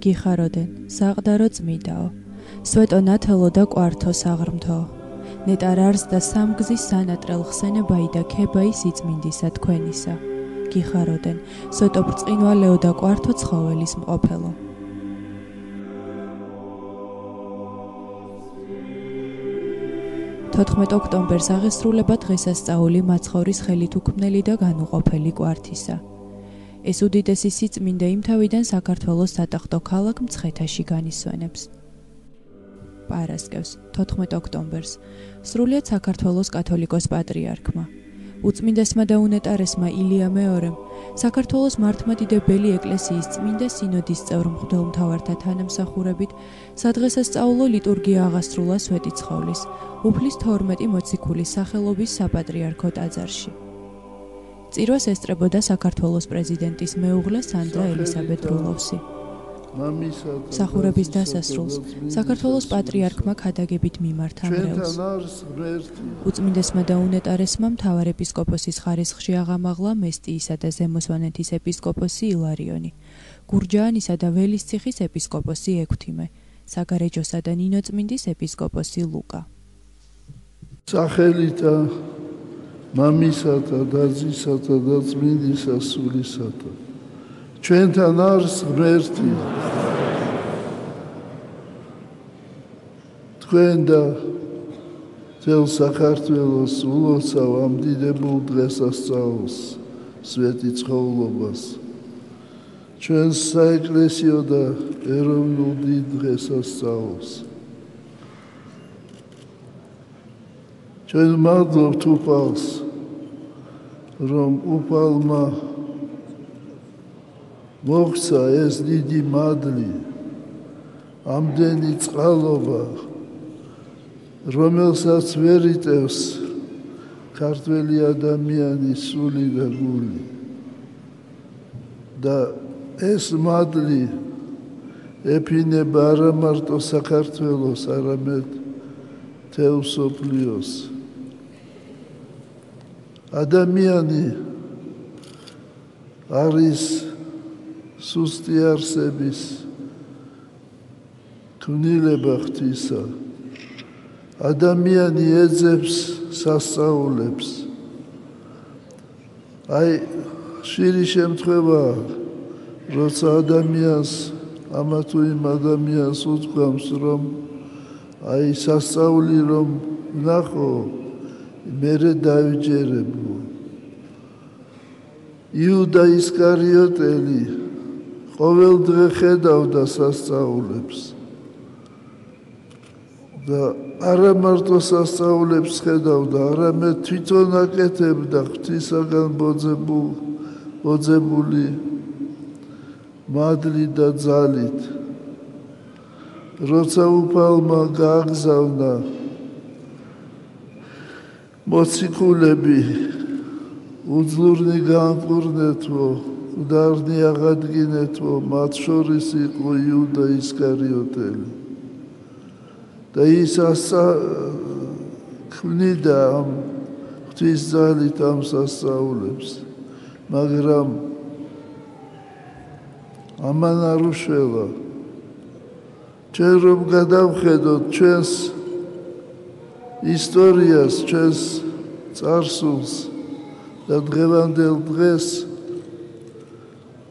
გიხაროდენ, საყდარო წმიდაო, სვეტო ნათელო და კვართო საღრმთო, ნეტარ არს და სამგზის სანატრელ ხსენებაი და ქებაი სიწმინდისა თქვენისა, გიხაროდენ, სვეტო ბრწყინვალეო და კვართო ცხოველის მყოფელო. 14 ოქტომბერს აღესრულება დღესასწაული მაცხოვრის ხელით უქმნელი და განუყოფელი კვართისა. ეს უდიდესი სიწმინდე იმ თავიდან საქართველოს სატახტო ქალაქ მცხეთაში განისვენებს. პარასკევს, 14 ოქტომბერს, სრულიად საქართველოს კათოლიკოს პატრიარქმა, უწმინდესმა და უნეტარესმა ილია მეორემ, საქართველოს მართლმადიდებელი ეკლესიის წმინდა სინოდის წევრ მღვდელმთავართა თანამსახურებით სადღესასწაულო ლიტურგია აღასრულა სვეტიცხოვლის, უფლის 12 მოციქულის სახელობის საპატრიარქო ტაძარში. წირვას ესწრებოდა საქართველოს პრეზიდენტის მეუღლე სანდრა ელისაბედ რულოვსი. მსახურების დასასრულს საქართველოს პატრიარქმა ქადაგებით მიმართა მრევლს. უწმინდესმა და უნეტარესმა მთავარეპისკოპოსის ხარისხში აღამაღლა მესტიისა და ზემო სვანეთის ეპისკოპოსი ილარიონი, გურჯაანისა და ველისციხის ეპისკოპოსი ექვთიმე, საგარეჯოსა და ნინოწმინდის ეპისკოპოსი ლუკა. სახელითა მამისათა და ძისათა და წმინდისა სულისათა ჩვენთან არის ღმერთი თქვენ და მთელ საქართველოს ულოცავ ამ დიდებულ დღესასწაულს სვეტიცხოვლობას ჩვენს საეკლესიო და ეროვნულ დიდ დღესასწაულს ჩვენ მადლობთ უფალს რომ უფალმა მოხსა ეს დიდი მადლი, ამდენი წყალობა, რომელსაც ვერ იტევს ქართველი ადამიანის სული და გული. და ეს მადლი ეფინება არა მარტო საქართველოს, არამედ მთელ მსოფლიოს. ადამიანი არის სუსტი არსების ქმნილება ღვთისა. ადამიანი ეძებს სასწაულებს. აი ხშირი შემთხვევაა, როცა ადამიანს ამა თუ იმ ადამიანს უთქვამს, რომ აი სასწაული რომ ვნახო, მერე დავიჯერებო. იუდა ისკარიოტელი ყოველ დღე ხედავდა სასწაულებს და არა მარტო სასწაულებს ხედავდა, არამედ თვითონ აკეთებდა ღვთისაგან ბოძებული მადლით და ძალით. როცა უფალმა გააგზავნა მოციქულები უძლურნი გაანკურნეთო, მკვდარნი აღადგინეთო, მათ შორის იყო იუდა ისკარიოტელი. და ის ქმნიდა ამ ღვთის ძალით ამ სასწაულებს, მაგრამ ამან არ უშველა. ჩვენ რომ გადავხედოთ ჩვენს ისტორიას, ჩვენს წარსულს და დღევანდელ დღეს,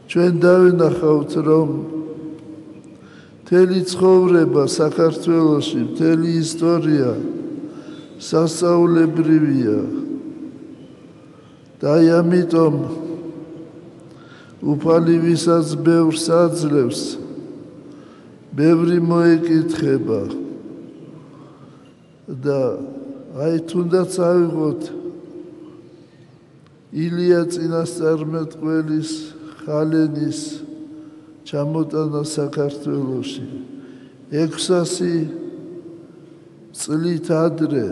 ჩვენ დავინახავთ, რომ მთელი ცხოვრება საქართველოში, მთელი ისტორია სასწაულებრივია. და აი ამიტომ უფალი ვისაც ბევრს აძლევს, ბევრი მოეკითხება. და აი თუნდაც ავიღოთ ილია წინასწარმეტყველის ხალენის ჩამოტანა საქართველოში 600 წლით ადრე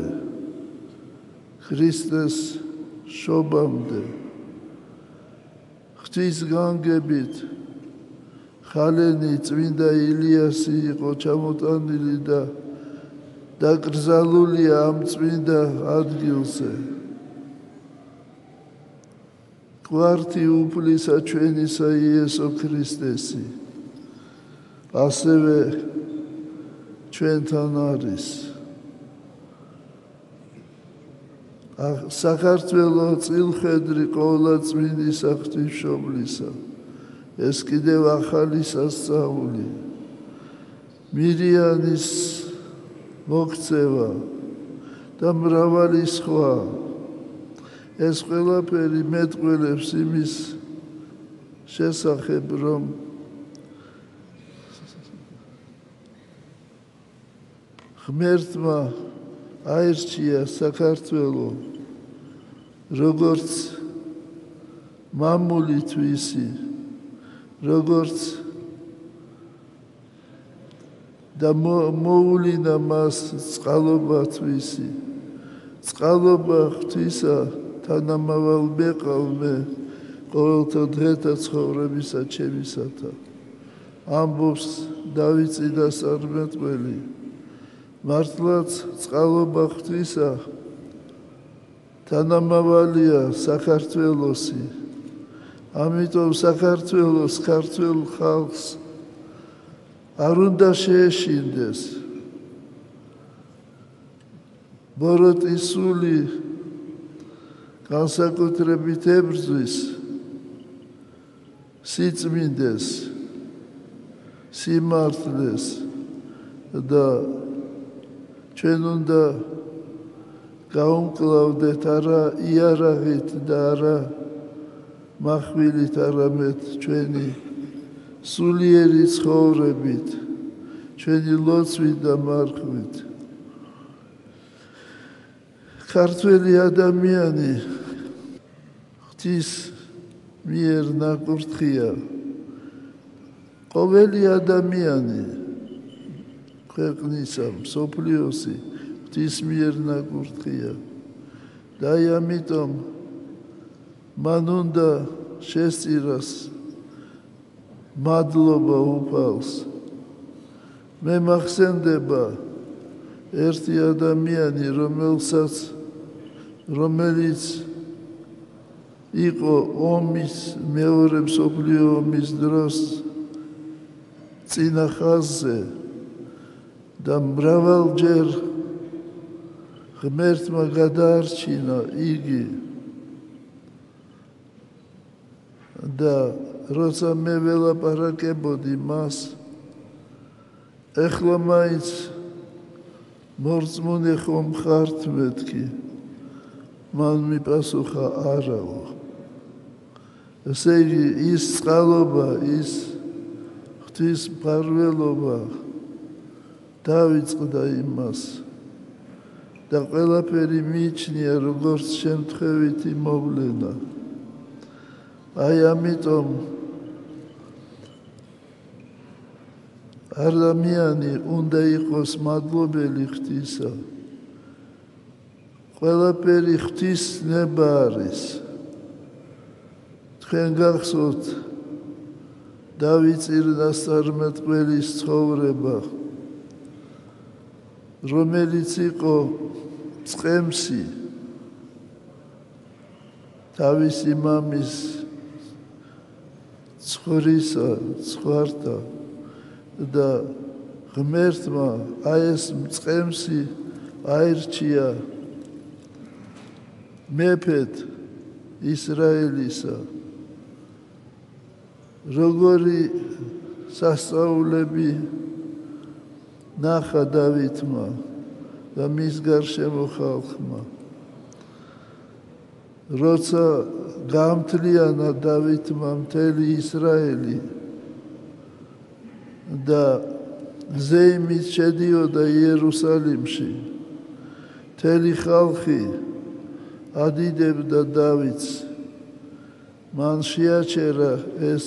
ქრისტეს შობამდე ღვთის განგებით ხალენი წმინდა ილიასი იყო ჩამოტანილი და დაკრძალულია ამ წმინდა ადგილზე. კვართი უფლისა ჩვენისა იესო ქრისტესი ასევე ჩვენთან არის საქართველოს წილხედრი ყოვლადწმინდის ღვთისმშობლისა ეს კიდევ ახალი სასწაული მირიანის მოქცევა და მრავალი სხვა ეს ყველაფერი მეტყველებს იმის შესახებ რომ ღმერთმა აირჩია საქართველოს როგორც მამული თვისი როგორც და მოულინა მას წყალობა თვისი წყალობა ღვთისა თანამავალ მეყავმე ყოველთა დღეთა ცხოვრებისა ჩემისათა ამბობს დავით წინასწარმეტყველი მართლაც წყალობა ღვთისა თანამავალია საქართველოსი ამიტომ საქართველოს ქართველ ხალხს არ უნდა შეეშინდეს ბოროტის სული განსაკუთრებით ებრძვის სიწმინდეს სიმართლეს და ჩვენ უნდა გავუმკლავდეთ არა იარაღით და არა מחვილით არამედ ჩვენი სულიერი ცხოვრებით ჩვენი ლოცვით და მარხვით ქართველი ადამიანი ღვთის მიერ ნაკურთხია ყოველი ადამიანი ქვეყნისა მსოფლიოსი ღვთის მიერ ნაკურთხია და ამიტომ მან უნდა შესწირას მადლობა უფალს მე მახსენდება ერთი ადამიანი რომელიც იყო ომის მეორე მსოფლიო ომის დროს წინა ხაზზე და მრავალჯერ ღმერთმა გადაარჩინა იგი და როცა მე ველაპარაკებოდი მას ეხლა მაინც მორწმუნე ხომ ხართ მეთქი მან მიპასუხა არაო ესე იგი ის წყალობა ის ღვთის მფარველობა დავიწყდა იმას და ყველაფერი მიიჩნია როგორც შემთხვევითი მოვლენა აი ამიტომ ადამიანი უნდა იყოს მადლობელი ღვთისა ყველაფერი ღვთის ნება არის თქვენ გახსოვთ დავით წინასწარმეტყველის ცხოვრება რომელიც იყო წყემსი თავისი მამის ცხვართა და ღმერთმა აი ეს მწყემსი აირჩია მეფედ ისრაელისა როგორი სასწაულები ნახა დავითმა და მის გარშემო ხალხმა როცა გამთლიანა დავითმა მთელი ისრაელი და ზეიმით შედიოდა იერუსალიმში მთელი ხალხი ადიდებდა დავითს მან შეაჩერა ეს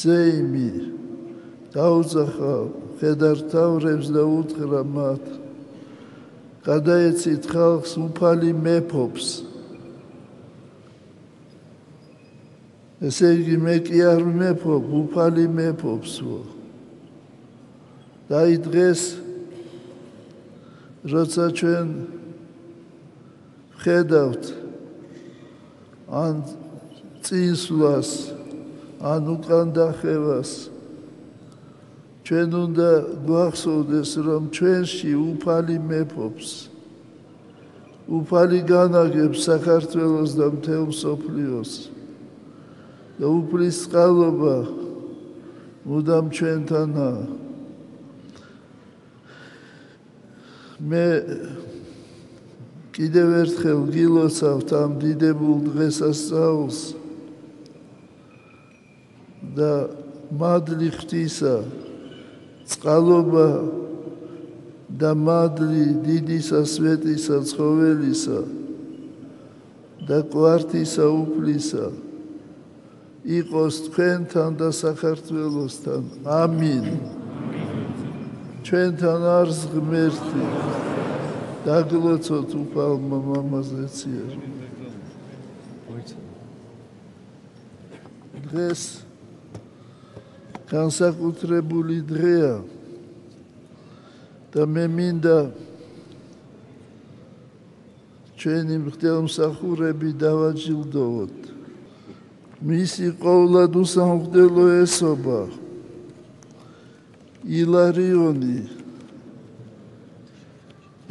ზეიმი დაუძახა მხედართმთავრებს და უთხრა მათ გადაეცით ხალხს უფალი მეფობს ესე იგი მე კი არ მეფობ უფალი მეფობსო და აი დღეს როცა ჩვენ ვხედავთ ან წინსვლას ან უკან დახევას ჩვენ უნდა გვახსოვდეს რომ ჩვენში უფალი მეფობს უფალი განაგებს საქართველოს და მთელ მსოფლიოს და უფლის წყალობა მუდამ ჩვენთანაა მე კიდევ ერთხელ გილოცავთ ამ დიდებულ დღესასწაულს და მადლი ღვთისა წყალობა და მადლი დიდისა სვეტისა ცხოველისა და კვართისა უფლისა იყოს თქვენთან და საქართველოსთან ამინ ჩვენთან არის ღმერთი დაგლოცოთ უფალმა მამაზეციერ დღეს განსაკუთრებული დღეა და მე მინდა ჩვენი მღვდელმსახურები დავაჯილდოვოთ მისი ყოვლად უსამღვდელო ესობა ილარიონი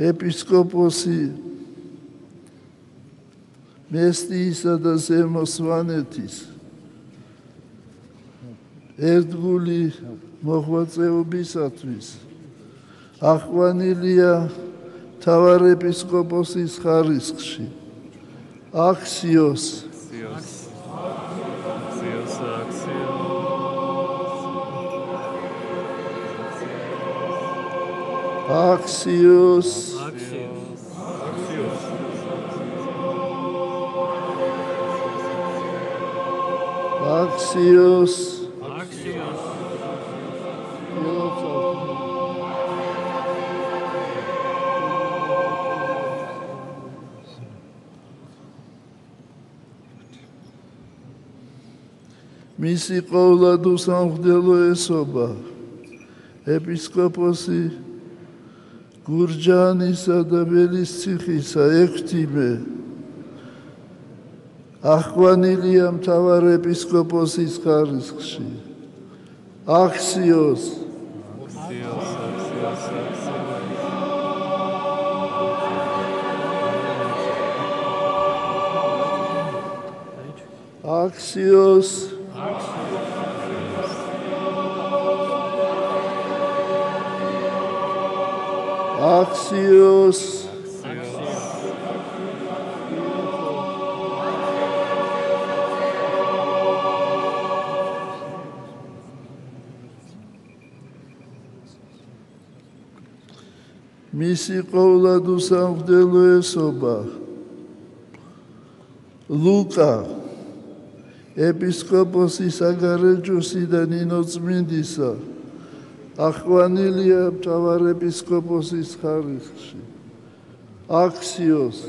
ეპისკოპოსი მესტიისა და ზემო სვანეთის ერთგული მოღვაწეობისათვის ახვანილია მთავარ ეპისკოპოსის ხარისხში აქსიოს Axios. Axios. მისი ყოვლად უსამღვდელო ესობა ეპისკოპოსი გურჯანისა და ველისციხისა ექვთიმე ახვანილია მთავარ ეპისკოპოსის ხარისხში აქსიოს აქსიოს Axios. მისი ყოვლად უსამღვდელო ესობა ლუკა ეპისკოპოსი საგარეჯოსი და ნინოწმინდისა ახვანილია მთავარ ეპისკოპოსის ხარისხში აქსიოს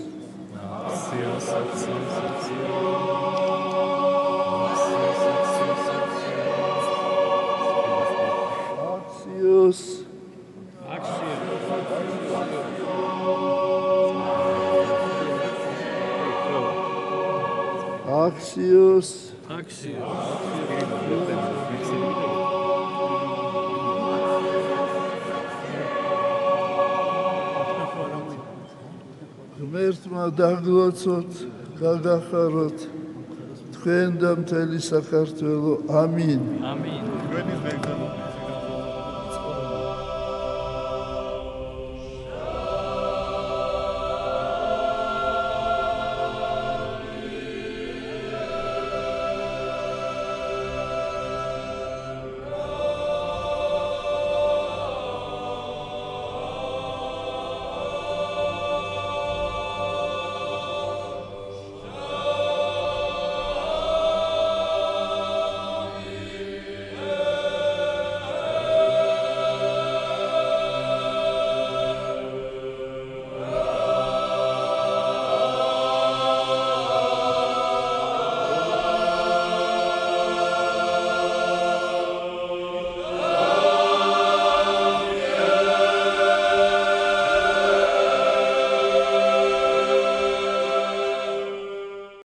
Axios. ღმერთმა დაგლოცოთ, გაგახაროთ თქვენ და მთელი საქართველო. ამინ. ამინ.